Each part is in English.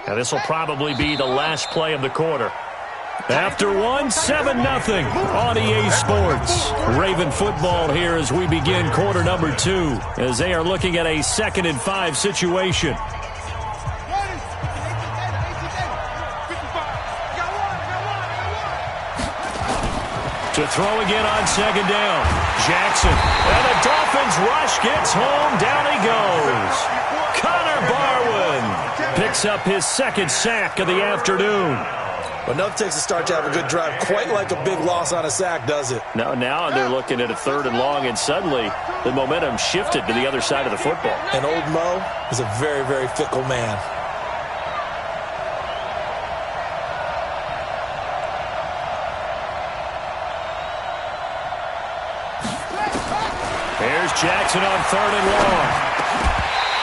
And this will probably be the last play of the quarter. After one, 7-0 on EA Sports. Raven football here as we begin quarter number 2, as they are looking at a 2nd and 5 situation. To throw again on 2nd down. Jackson. And the Dolphins rush gets home. Down he goes. Connor Barwin picks up his 2nd sack of the afternoon. But nothing takes a start to have a good drive quite like a big loss on a sack, does it? No, now they're looking at a 3rd and long, and suddenly the momentum shifted to the other side of the football. And old Mo is a very, very fickle man. Here's Jackson on 3rd and long.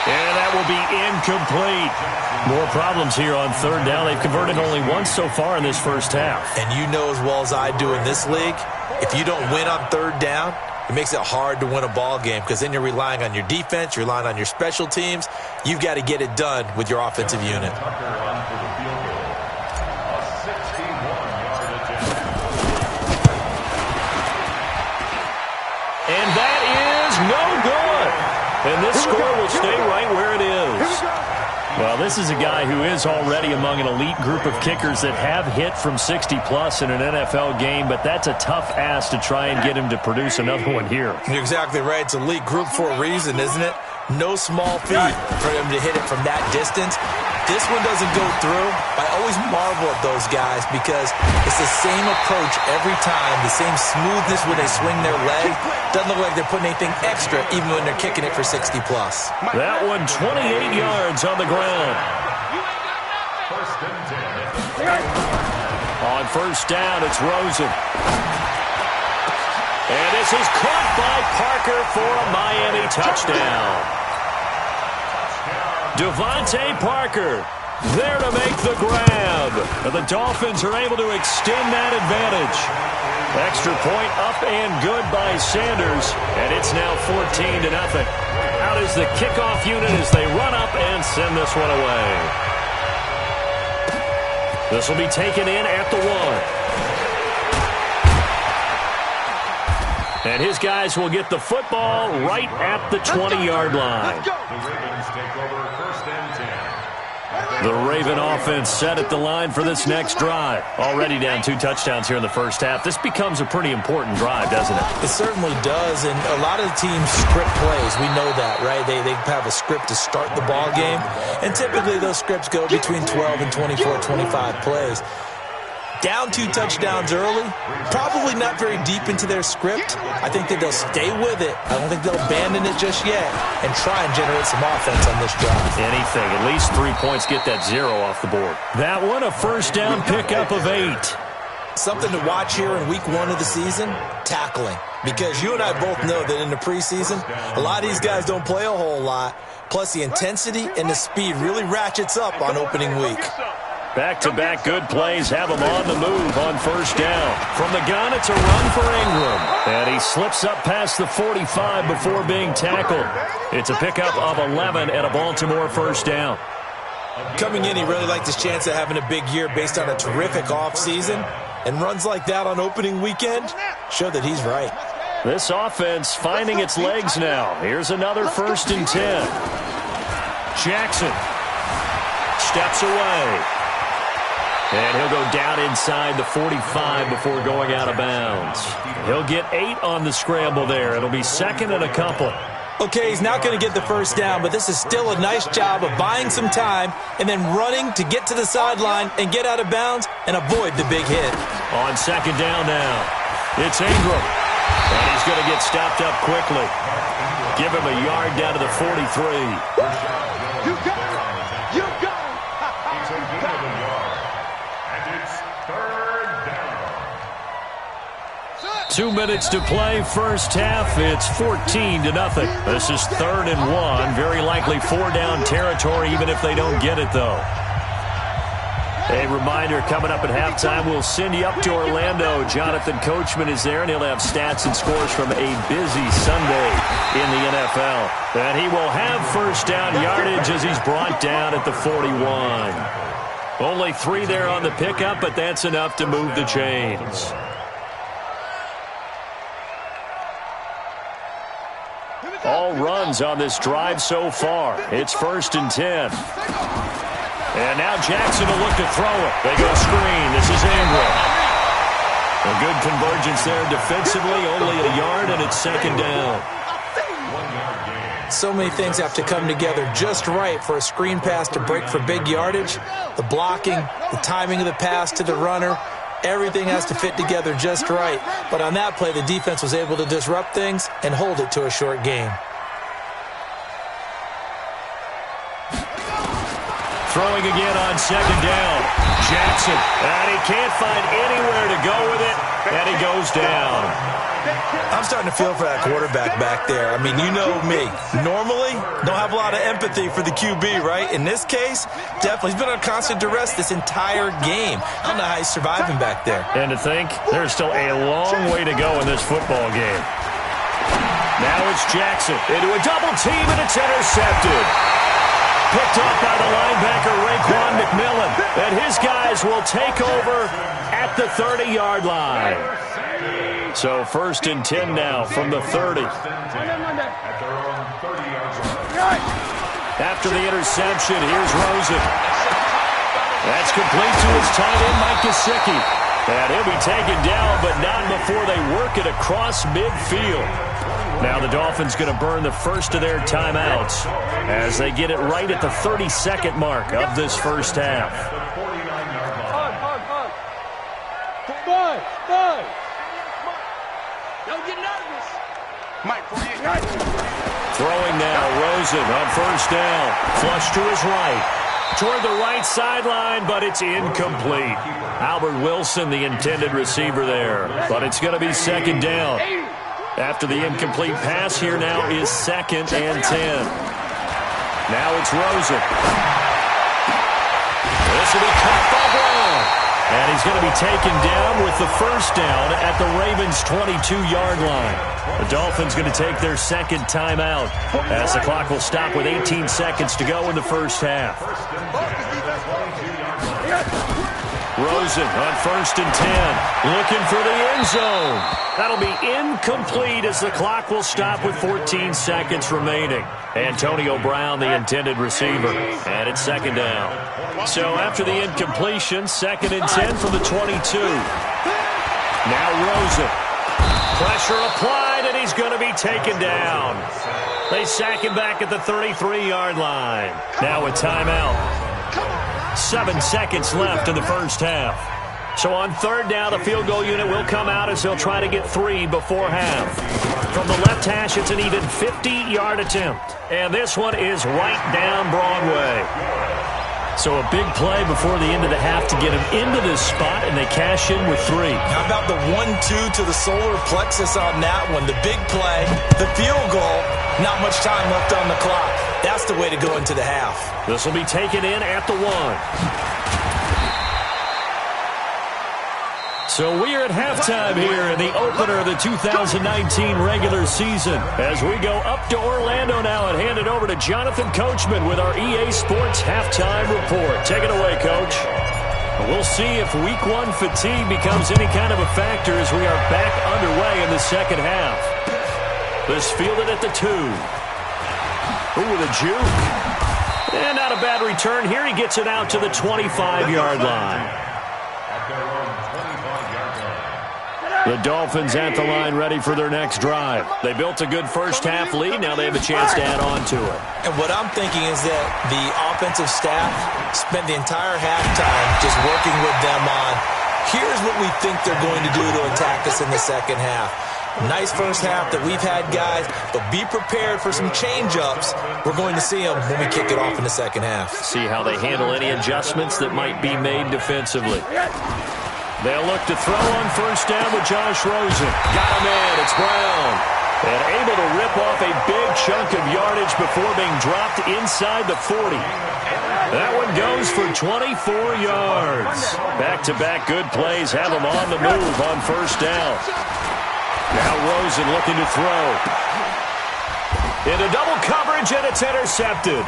And that will be incomplete. More problems here on 3rd down. They've converted only once so far in this first half. And you know as well as I do in this league, if you don't win on 3rd down, it makes it hard to win a ball game because then you're relying on your defense, you're relying on your special teams. You've got to get it done with your offensive unit. And that is no good. And this score will stay right where it is. Well, this is a guy who is already among an elite group of kickers that have hit from 60-plus in an NFL game, but that's a tough ask to try and get him to produce another one here. You're exactly right. It's an elite group for a reason, isn't it? No small feat for him to hit it from that distance. This one doesn't go through. I always marvel at those guys because it's the same approach every time, the same smoothness when they swing their leg. Doesn't look like they're putting anything extra even when they're kicking it for 60-plus. That one 28 yards on the ground. On 1st down, it's Rosen. And this is caught by Parker for a Miami touchdown. Devontae Parker there to make the grab. And the Dolphins are able to extend that advantage. Extra point up and good by Sanders. And it's now 14-0. Out is the kickoff unit as they run up and send this one away. This will be taken in at the 1. And his guys will get the football right at the 20-yard line. The Raven offense set at the line for this next drive. Already down 2 touchdowns here in the first half. This becomes a pretty important drive, doesn't it? It certainly does, and a lot of the teams script plays. We know that, right? They have a script to start the ball game, and typically those scripts go between 12 and 24, 25 plays. Down 2 touchdowns early, probably not very deep into their script. I think that they'll stay with it. I don't think they'll abandon it just yet and try and generate some offense on this drive. Anything. At least 3 points, get that 0 off the board. That one, a 1st down pickup of 8. Something to watch here in week 1 of the season, tackling. Because you and I both know that in the preseason, a lot of these guys don't play a whole lot. Plus the intensity and the speed really ratchets up on opening week. Back-to-back good plays have him on the move on 1st down. From the gun, it's a run for Ingram. And he slips up past the 45 before being tackled. It's a pickup of 11 and a Baltimore 1st down. Coming in, he really liked his chance of having a big year based on a terrific offseason. And runs like that on opening weekend show that he's right. This offense finding its legs now. Here's another 1st and 10. Jackson steps away. And he'll go down inside the 45 before going out of bounds. He'll get 8 on the scramble there. It'll be 2nd and a couple. Okay, he's not going to get the 1st down, but this is still a nice job of buying some time and then running to get to the sideline and get out of bounds and avoid the big hit. On 2nd down now, it's Ingram. And he's going to get stopped up quickly. Give him a yard down to the 43. You got it! 2 minutes to play, first half. It's 14-0. This is 3rd and 1. Very likely 4-down territory, even if they don't get it, though. A reminder, coming up at halftime, we'll send you up to Orlando. Jonathan Coachman is there, and he'll have stats and scores from a busy Sunday in the NFL. And he will have first down yardage as he's brought down at the 41. Only 3 there on the pickup, but that's enough to move the chains. All runs on this drive so far. It's 1st and 10. And now Jackson will look to throw it. They go screen. This is Ingram. A good convergence there defensively, only a yard, and it's 2nd down. So many things have to come together just right for a screen pass to break for big yardage. The blocking, the timing of the pass to the runner, everything has to fit together just right. But on that play, the defense was able to disrupt things and hold it to a short game. Throwing again on 2nd down. Jackson, and he can't find anywhere to go with it, and he goes down. I'm starting to feel for that quarterback back there. I mean, you know me. Normally, don't have a lot of empathy for the QB, right? In this case, definitely. He's been on constant duress this entire game. I don't know how he's surviving back there. And to think, there's still a long way to go in this football game. Now it's Jackson into a double team, and it's intercepted. Picked up by the linebacker, Raekwon McMillan. And his guys will take over at the 30-yard line. So 1st and 10 now from the 30. After the interception, here's Rosen. That's complete to his tight end, Mike Gesicki. And he'll be taken down, but not before they work it across midfield. Now the Dolphins going to burn the first of their timeouts as they get it right at the 32nd mark of this first half. Don't get nervous. Throwing now, Rosen on 1st down. Flush to his right. Toward the right sideline, but it's incomplete. Albert Wilson, the intended receiver there. But it's going to be 2nd down. After the incomplete pass, here now is 2nd and 10. Now it's Rosen. This will be caught by Brown. And he's going to be taken down with the first down at the Ravens' 22-yard line. The Dolphins going to take their 2nd timeout as the clock will stop with 18 seconds to go in the first half. Rosen on 1st and 10, looking for the end zone. That'll be incomplete as the clock will stop with 14 seconds remaining. Antonio Brown, the intended receiver, and it's 2nd down. So after the incompletion, 2nd and 10 from the 22. Now Rosen. Pressure applied, and he's going to be taken down. They sack him back at the 33-yard line. Now a timeout. 7 seconds left in the first half. So on 3rd down, the field goal unit will come out as they'll try to get 3 before half. From the left hash, it's an even 50-yard attempt. And this one is right down Broadway. So a big play before the end of the half to get him into this spot, and they cash in with 3. How about the 1-2 to the solar plexus on that one? The big play, the field goal, not much time left on the clock. That's the way to go into the half. This will be taken in at the 1. So we are at halftime here in the opener of the 2019 regular season as we go up to Orlando now and hand it over to Jonathan Coachman with our EA Sports Halftime Report. Take it away, Coach. We'll see if Week 1 fatigue becomes any kind of a factor as we are back underway in the second half. This fielded at the 2. Ooh, with a juke. And not a bad return here. He gets it out to the 25-yard line. The Dolphins at the line ready for their next drive. They built a good first half lead. Now they have a chance to add on to it. And what I'm thinking is that the offensive staff spent the entire halftime just working with them on, here's what we think they're going to do to attack us in the second half. Nice first half that we've had, guys, but be prepared for some change-ups. We're going to see them when we kick it off in the second half. See how they handle any adjustments that might be made defensively. They'll look to throw on first down with Josh Rosen. Got him in. It's Brown. And able to rip off a big chunk of yardage before being dropped inside the 40. That one goes for 24 yards. Back-to-back good plays have him on the move on first down. Now Rosen looking to throw. Into double coverage, and it's intercepted.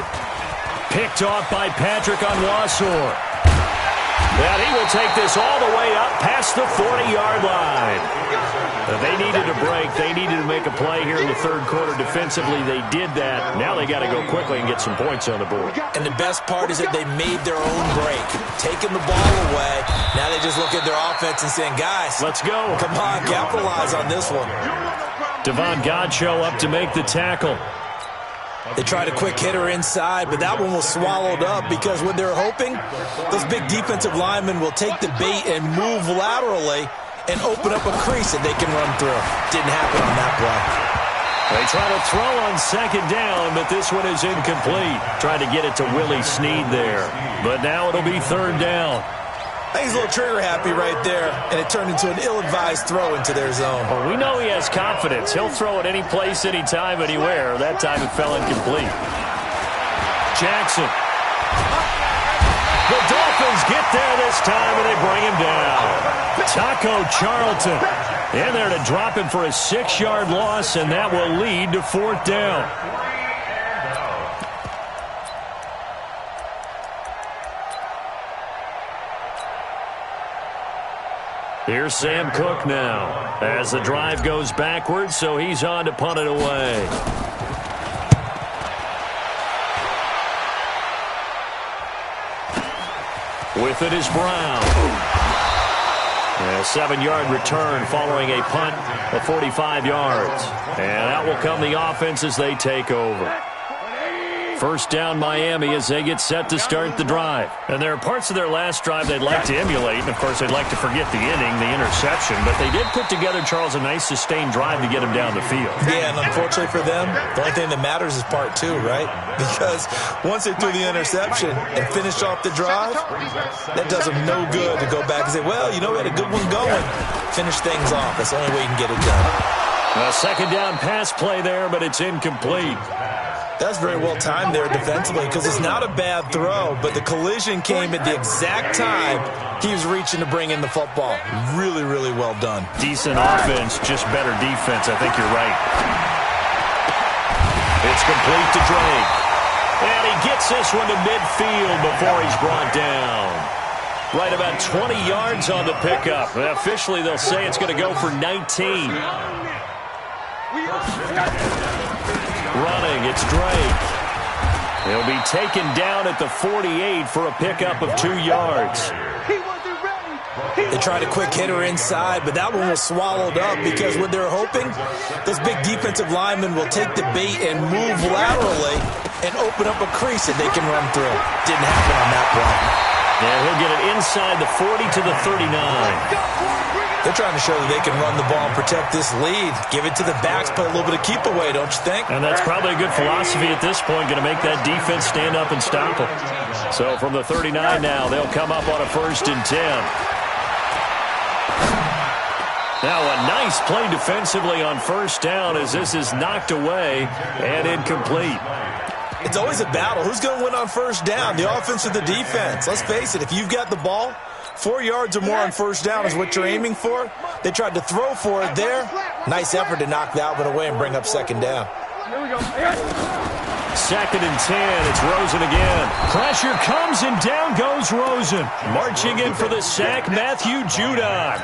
Picked off by Patrick Onwuasor. And he will take this all the way up past the 40-yard line. They needed a break. They needed to make a play here in the third quarter defensively. They did that. Now they got to go quickly and get some points on the board. And the best part is that they made their own break. Taking the ball away. Now they just look at their offense and saying, guys, let's go. Come on, capitalize on this one. Devon Godchaux up to make the tackle. They tried a quick hitter inside, but that one was swallowed up because what they're hoping, those big defensive linemen will take the bait and move laterally and open up a crease that they can run through. Didn't happen on that play. They try to throw on second down, but this one is incomplete. Tried to get it to Willie Snead there, but now it'll be third down. I think he's a little trigger happy right there, and it turned into an ill-advised throw into their zone. Well, we know he has confidence. He'll throw it any place, anytime, anywhere. That time it fell incomplete. Jackson. The Dolphins get there this time, and they bring him down. Taco Charlton in there to drop him for a 6-yard loss, and that will lead to fourth down. Here's Sam Cook now as the drive goes backwards, so he's on to punt it away. With it is Brown. A 7-yard return following a punt of 45 yards. And out will come the offense as they take over. First down Miami as they get set to start the drive. And there are parts of their last drive they'd like to emulate. And, of course, they'd like to forget the inning, the interception. But they did put together, Charles, a nice sustained drive to get him down the field. Yeah, and unfortunately for them, the only thing that matters is part two, right? Because once they threw the interception and finished off the drive, that does them no good to go back and say, well, you know, we had a good one going. Finish things off. That's the only way you can get it done. A second down pass play there, but it's incomplete. That's very well timed there defensively because it's not a bad throw, but the collision came at the exact time he was reaching to bring in the football. Really, really well done. Decent offense, just better defense. I think you're right. It's complete to Drake. And he gets this one to midfield before he's brought down. Right about 20 yards on the pickup. Officially, they'll say it's going to go for 19. Running, it's Drake. He'll be taken down at the 48 for a pickup of 2 yards. They tried a quick hitter inside, but that one was swallowed up because what they're hoping, those big defensive linemen will take the bait and move laterally and open up a crease that they can run through. Didn't happen on that play. And he'll get it inside the 40 to the 39. They're trying to show that they can run the ball and protect this lead. Give it to the backs, play a little bit of keep away, don't you think? And that's probably a good philosophy at this point, going to make that defense stand up and stop them. So from the 39 now, they'll come up on a 1st and 10. Now a nice play defensively on first down as this is knocked away and incomplete. It's always a battle. Who's going to win on first down, the offense or the defense? Let's face it, if you've got the ball, 4 yards or more on first down is what you're aiming for. They tried to throw for it there. Nice effort to knock that one away and bring up second down. 2nd and 10. It's Rosen again. Pressure comes and down goes Rosen. Marching in for the sack, Matthew Judon.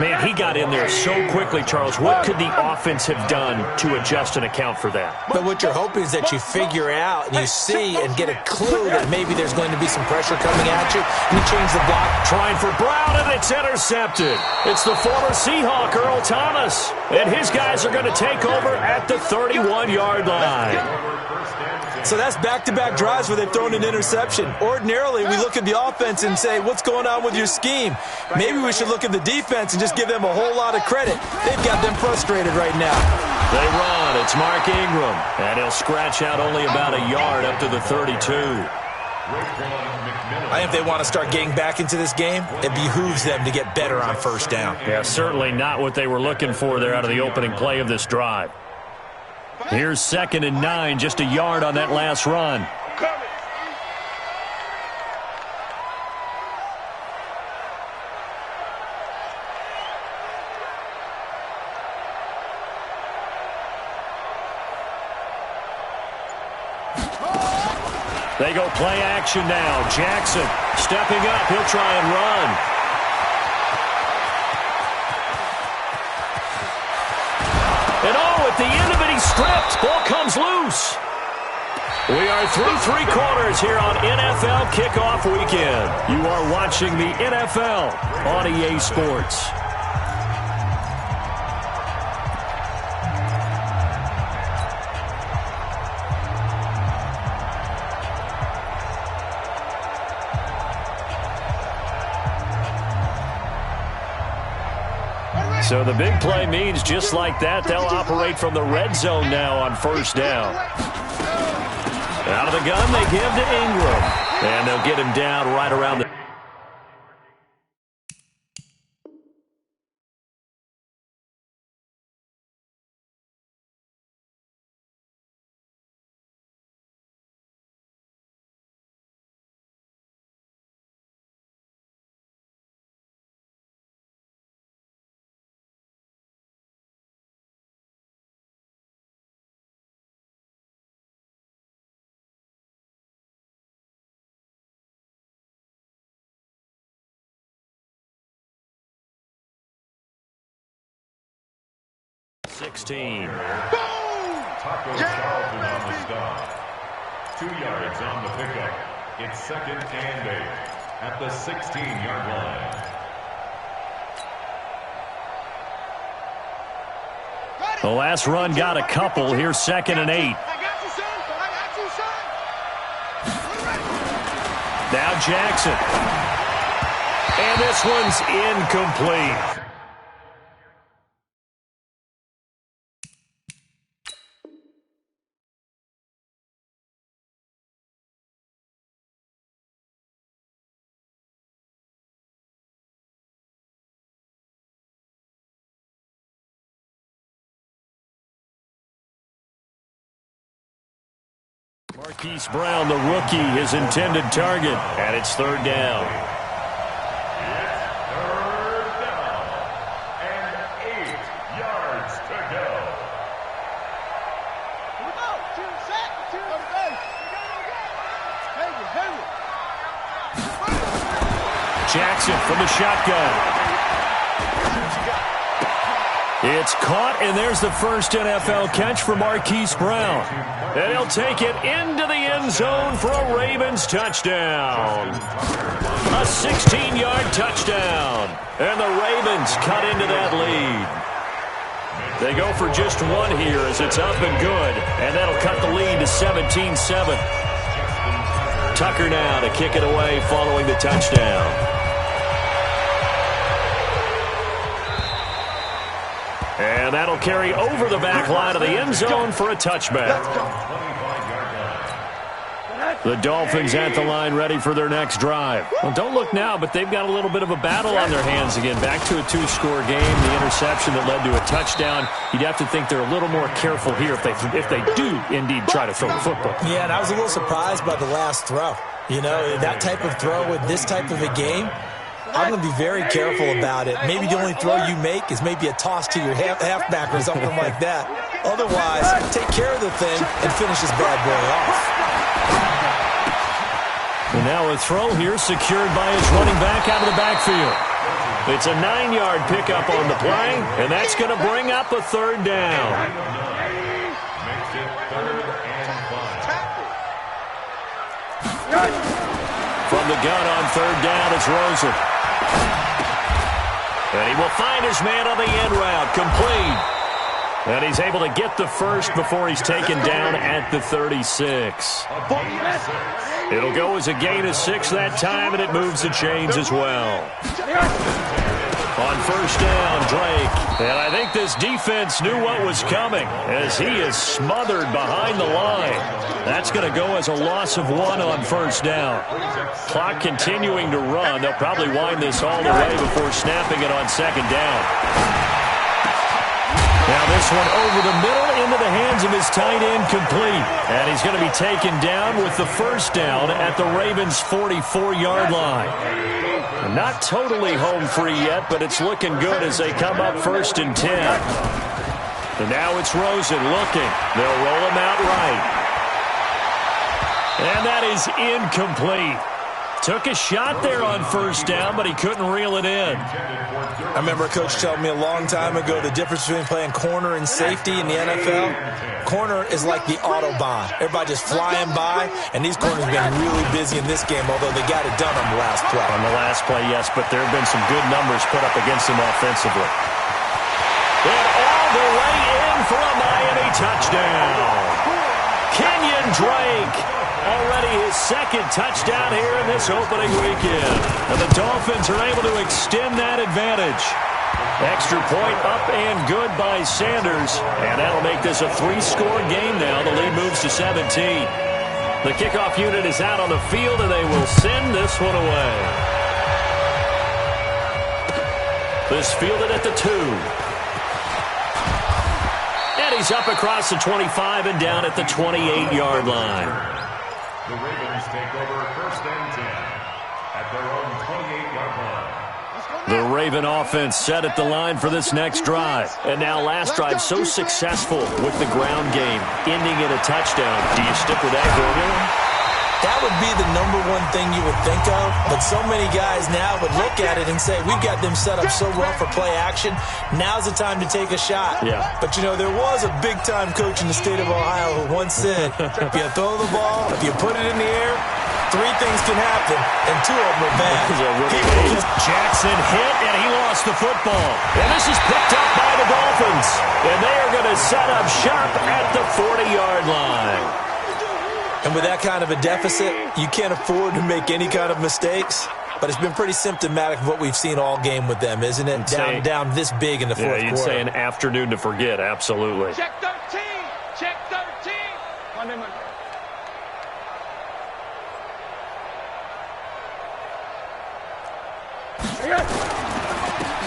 Man, he got in there so quickly, Charles. What could the offense have done to adjust and account for that? But what you're hoping is that you figure out and you see and get a clue that maybe there's going to be some pressure coming at you, and you change the block. Trying for Brown, and it's intercepted. It's the former Seahawk, Earl Thomas. And his guys are going to take over at the 31-yard line. So that's back-to-back drives where they've thrown an interception. Ordinarily, we look at the offense and say, what's going on with your scheme? Maybe we should look at the defense and just give them a whole lot of credit. They've got them frustrated right now. They run. It's Mark Ingram. And he'll scratch out only about a yard up to the 32. I think if they want to start getting back into this game, it behooves them to get better on first down. Yeah, certainly not what they were looking for there out of the opening play of this drive. Here's 2nd and 9, just a yard on that last run. They go play action now. Jackson stepping up. He'll try and run. And at the end of it, he's stripped. Ball comes loose. We are through 3 quarters here on NFL Kickoff Weekend. You are watching the NFL on EA Sports. So the big play means just like that, they'll operate from the red zone now on first down. Out of the gun, they give to Ingram. And they'll get him down right around the... Taco Charlton on the stop. 2 yards on the pickup. It's 2nd and 8 at the 16-yard line. The last run got a couple. Here's 2nd and 8. Now Jackson. And this one's incomplete. Marquise Brown, the rookie, his intended target, and it's 3rd down. It's 3rd down and 8 yards to go. Jackson from the shotgun. It's caught, and there's the first NFL catch for Marquise Brown. And he'll take it into the end zone for a Ravens touchdown. A 16-yard touchdown. And the Ravens cut into that lead. They go for just 1 here as it's up and good. And that'll cut the lead to 17-7. Tucker now to kick it away following the touchdown. And that'll carry over the back line of the end zone for a touchback. The Dolphins at the line ready for their next drive. Well, don't look now, but they've got a little bit of a battle on their hands again. Back to a 2-score game, the interception that led to a touchdown. You'd have to think they're a little more careful here if they do indeed try to throw the football. Yeah, and I was a little surprised by the last throw. You know, that type of throw with this type of a game, I'm going to be very careful about it. Maybe the only throw you make is maybe a toss to your halfback or something like that. Otherwise, take care of the thing and finish this bad boy off. And now a throw here secured by his running back out of the backfield. It's a 9-yard pickup on the play, and that's going to bring up a 3rd down. Makes it 3rd and 5. From the gun on 3rd down, it's Rosen. And he will find his man on the end route, complete. And he's able to get the first before he's taken down at the 36. It'll go as a gain of 6 that time, and it moves the chains as well. On first down, Drake. And I think this defense knew what was coming as he is smothered behind the line. That's going to go as a loss of 1 on first down. Clock continuing to run. They'll probably wind this all the way before snapping it on 2nd down. Now this one over the middle into the hands of his tight end, complete. And he's going to be taken down with the first down at the Ravens' 44-yard line. Not totally home free yet, but it's looking good as they come up 1st and 10. And now it's Rosen looking. They'll roll him out right. And that is incomplete. Took a shot there on first down, but he couldn't reel it in. I remember a coach telling me a long time ago the difference between playing corner and safety in the NFL. Corner is like the Autobahn. Everybody just flying by, and these corners have been really busy in this game, although they got it done on the last play. On the last play, yes, but there have been some good numbers put up against him offensively. And all the way in for a Miami touchdown. Kenyon Drake. Already his second touchdown here in this opening weekend. And the Dolphins are able to extend that advantage. Extra point up and good by Sanders. And that'll make this a 3-score game now. The lead moves to 17. The kickoff unit is out on the field, and they will send this one away. This fielded at the 2. And he's up across the 25 and down at the 28-yard line. The Ravens take over 1st and 10 at their own 28-yard line. The Raven offense set at the line for this next drive. And now last drive so successful with the ground game, ending in a touchdown. Do you stick with that formula? That would be the number one thing you would think of, but so many guys now would look at it and say, we've got them set up so well for play action, now's the time to take a shot. Yeah. But, you know, there was a big-time coach in the state of Ohio who once said, if you throw the ball, if you put it in the air, 3 things can happen, and 2 of them are bad. Jackson hit, and he lost the football. And this is picked up by the Dolphins. And they are going to set up shop at the 40-yard line. And with that kind of a deficit, you can't afford to make any kind of mistakes. But it's been pretty symptomatic of what we've seen all game with them, isn't it? Down this big in the fourth quarter. Yeah, you'd say an afternoon to forget, absolutely. Check 13! Check 13!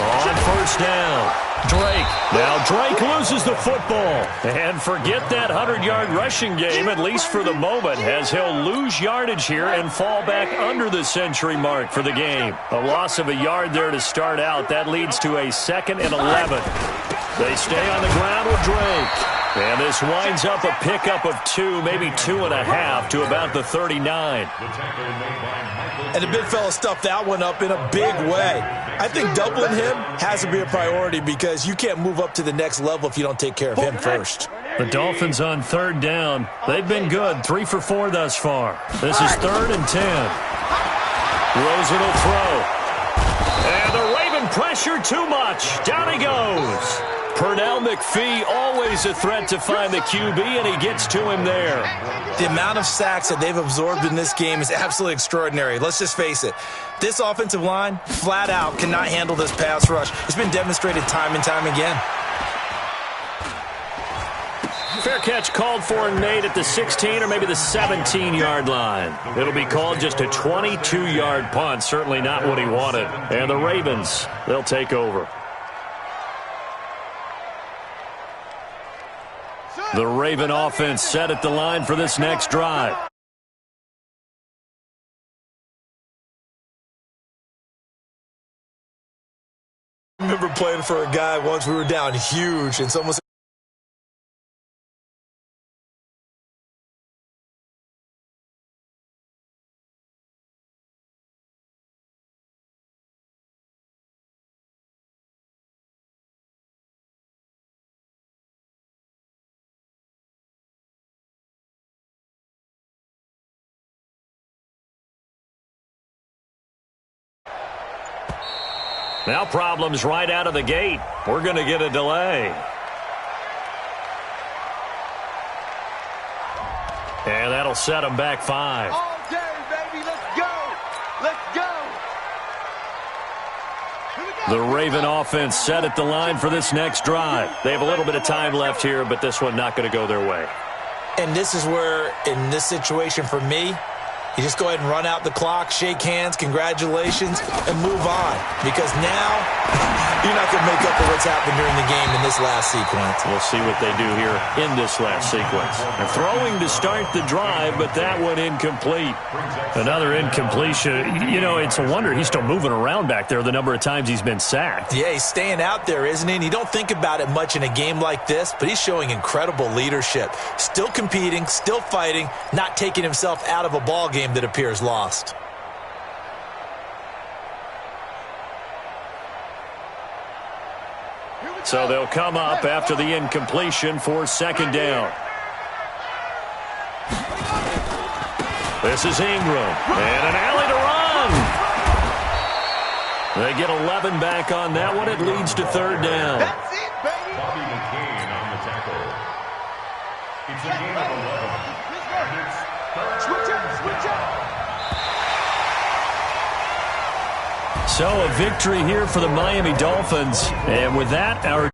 On first down, Drake. Now Drake loses the football. And forget that 100-yard rushing game, at least for the moment, as he'll lose yardage here and fall back under the century mark for the game. A loss of a yard there to start out. That leads to a 2nd and 11. They stay on the ground with Drake. And this winds up a pickup of 2, maybe 2.5 to about the 39. And the big fella stuffed that one up in a big way. I think doubling him has to be a priority because you can't move up to the next level if you don't take care of him first. The Dolphins on 3rd down. They've been good, 3 for 4 thus far. This is 3rd and 10. Rosen will throw. And the Raven pressure too much. Down he goes. Pernell McPhee, always a threat to find the QB, and he gets to him there. The amount of sacks that they've absorbed in this game is absolutely extraordinary. Let's just face it. This offensive line, flat out, cannot handle this pass rush. It's been demonstrated time and time again. Fair catch called for and made at the 16 or maybe the 17-yard line. It'll be called just a 22-yard punt, certainly not what he wanted. And the Ravens, they'll take over. The Raven offense set at the line for this next drive. I remember playing for a guy once. We were down huge, and someone said, now problems right out of the gate. We're going to get a delay. And that'll set them back 5. All day, baby. Let's go. Let's go. The Raven offense set at the line for this next drive. They have a little bit of time left here, but this one not going to go their way. and this is where, in this situation for me, You just go ahead and run out the clock, shake hands, congratulations, and move on. Because now, you're not going to make up for what's happened during the game in this last sequence. We'll see what they do here in this last sequence. They're throwing to start the drive, but that one incomplete. Another incompletion. You know, it's a wonder he's still moving around back there the number of times he's been sacked. Yeah, he's staying out there, isn't he? And you don't think about it much in a game like this, but he's showing incredible leadership. Still competing, still fighting, not taking himself out of a ball game that appears lost. So they'll come up after the incompletion for second down. This is Ingram, and an alley to run. They get 11 back on that one. It leads to third down. That's it, baby. Bobby McCain on the tackle. It's a game of 11. And it's Switch up, switch up. So a victory here for the Miami Dolphins. And with that, our